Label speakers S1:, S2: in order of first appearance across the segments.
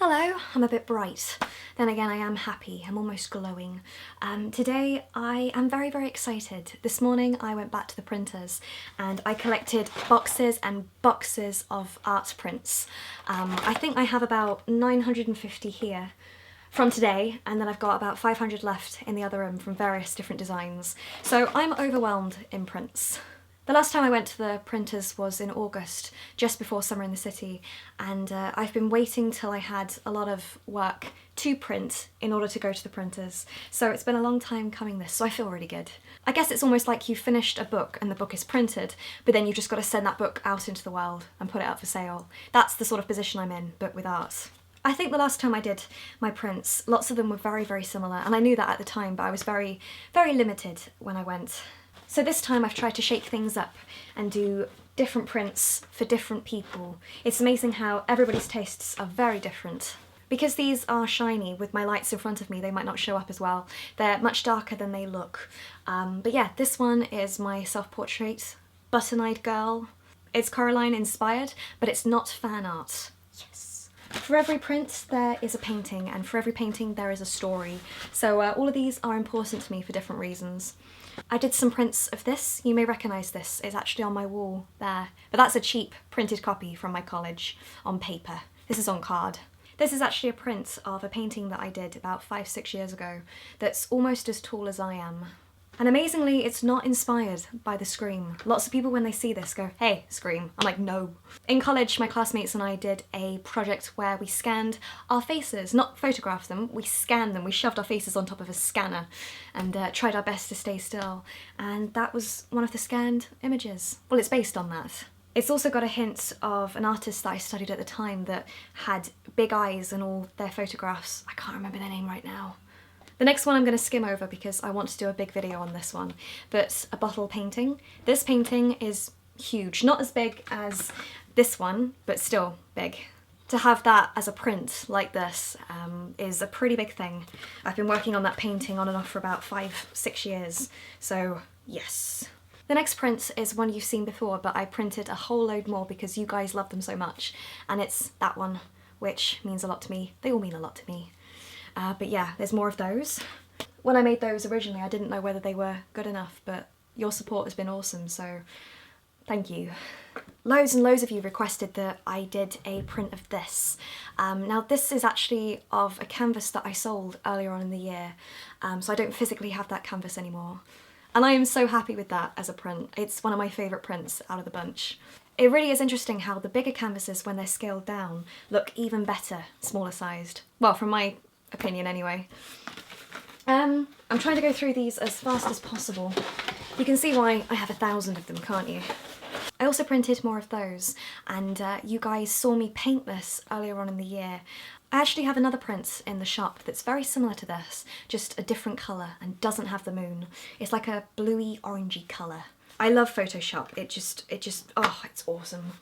S1: Hello, I'm a bit bright. Then again, I am happy, I'm almost glowing. Today I am very excited. This morning I went back to the printers and I collected boxes and boxes of art prints. I think I have about 950 here from today, and then I've got about 500 left in the other room from various different designs. So I'm overwhelmed in prints. The last time I went to the printers was in August, just before summer in the city, and I've been waiting till I had a lot of work to print in order to go to the printers. So it's been a long time coming this, so I feel really good. I guess it's almost like you finished a book and the book is printed, but then you've just got to send that book out into the world and put it up for sale. That's the sort of position I'm in, but with art. I think the last time I did my prints, lots of them were very similar, and I knew that at the time, but I was very limited when I went. So this time I've tried to shake things up and do different prints for different people. It's amazing how everybody's tastes are very different. Because these are shiny, with my lights in front of me, they might not show up as well. They're much darker than they look. But yeah, this one is my self-portrait, button-eyed girl. It's Coraline inspired, but it's not fan art. Yes. For every print there is a painting, and for every painting there is a story. So all of these are important to me for different reasons. I did some prints of this. You may recognise this, it's actually on my wall there. But that's a cheap printed copy from my college on paper. This is on card. This is actually a print of a painting that I did about 5-6 years ago that's almost as tall as I am. And amazingly, it's not inspired by the Scream. Lots of people when they see this go, hey, Scream. I'm like, no. In college, my classmates and I did a project where we scanned our faces, not photographed them, we scanned them. We shoved our faces on top of a scanner and tried our best to stay still. And that was one of the scanned images. Well, it's based on that. It's also got a hint of an artist that I studied at the time that had big eyes in all their photographs. I can't remember their name right now. The next one I'm going to skim over because I want to do a big video on this one, but a bottle painting. This painting is huge, not as big as this one, but still big. To have that as a print like this is a pretty big thing. I've been working on that painting on and off for about 5-6 years, so yes. The next print is one you've seen before, but I printed a whole load more because you guys love them so much, and it's that one, which means a lot to me. They all mean a lot to me. But yeah, there's more of those. When I made those originally, I didn't know whether they were good enough, but your support has been awesome, so thank you. Loads and loads of you requested that I did a print of this. Now this is actually of a canvas that I sold earlier on in the year, so I don't physically have that canvas anymore. And I am so happy with that as a print. It's one of my favourite prints out of the bunch. It really is interesting how the bigger canvases, when they're scaled down, look even better, smaller sized. Well, from my opinion anyway. I'm trying to go through these as fast as possible. You can see why I have 1,000 of them, can't you? I also printed more of those, and you guys saw me paint this earlier on in the year. I actually have another print in the shop that's very similar to this, just a different colour and doesn't have the moon. It's like a bluey orangey colour. I love Photoshop, oh, it's awesome.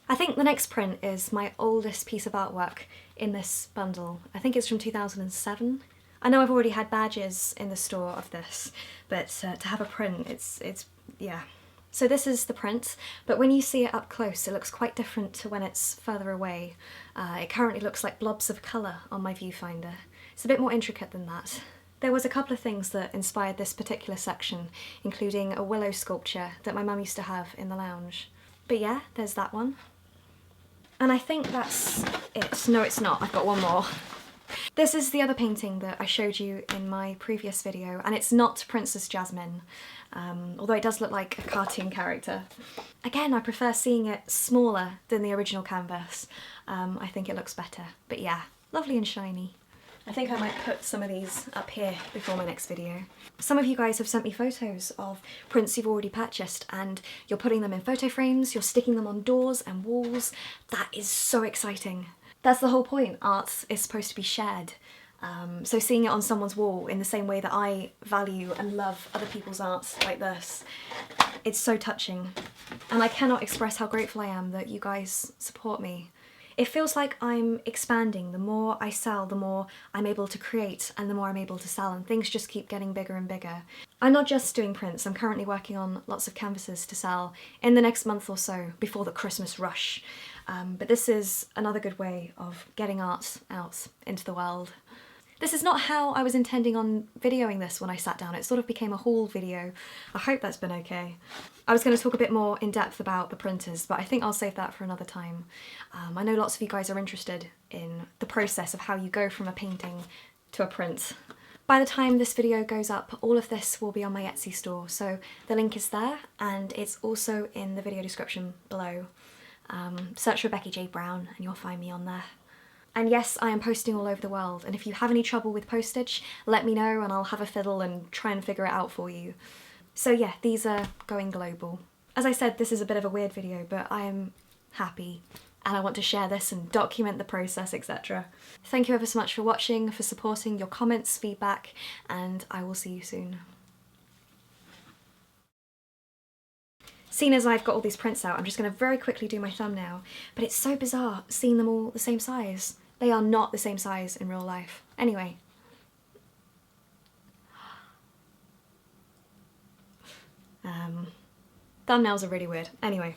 S1: I think the next print is my oldest piece of artwork in this bundle. I think it's from 2007. I know I've already had badges in the store of this, but to have a print, it's yeah. So this is the print, but when you see it up close, it looks quite different to when it's further away. It currently looks like blobs of colour on my viewfinder. It's a bit more intricate than that. There was a couple of things that inspired this particular section, including a willow sculpture that my mum used to have in the lounge. But yeah, there's that one. And I think that's it. No, it's not. I've got one more. This is the other painting that I showed you in my previous video, and it's not Princess Jasmine, although it does look like a cartoon character. Again, I prefer seeing it smaller than the original canvas. I think it looks better. But yeah, lovely and shiny. I think I might put some of these up here before my next video. Some of you guys have sent me photos of prints you've already purchased, and you're putting them in photo frames, you're sticking them on doors and walls. That is so exciting. That's the whole point. Art is supposed to be shared. So seeing it on someone's wall in the same way that I value and love other people's art like this, it's so touching. And I cannot express how grateful I am that you guys support me. It feels like I'm expanding. The more I sell, the more I'm able to create, and the more I'm able to sell, and things just keep getting bigger and bigger. I'm not just doing prints, I'm currently working on lots of canvases to sell in the next month or so, before the Christmas rush. But this is another good way of getting art out into the world. This is not how I was intending on videoing this when I sat down. It sort of became a haul video. I hope that's been okay. I was going to talk a bit more in depth about the printers, but I think I'll save that for another time. I know lots of you guys are interested in the process of how you go from a painting to a print. By the time this video goes up, all of this will be on my Etsy store, so the link is there and it's also in the video description below. Search Rebecca J. Brown and you'll find me on there. And yes, I am posting all over the world, and if you have any trouble with postage, let me know and I'll have a fiddle and try and figure it out for you. So yeah, these are going global. As I said, this is a bit of a weird video, but I am happy and I want to share this and document the process, etc. Thank you ever so much for watching, for supporting, your comments, feedback, and I will see you soon. Seeing as I've got all these prints out, I'm just going to very quickly do my thumbnail, but it's so bizarre seeing them all the same size. They are not the same size in real life. Anyway. Thumbnails are really weird. Anyway.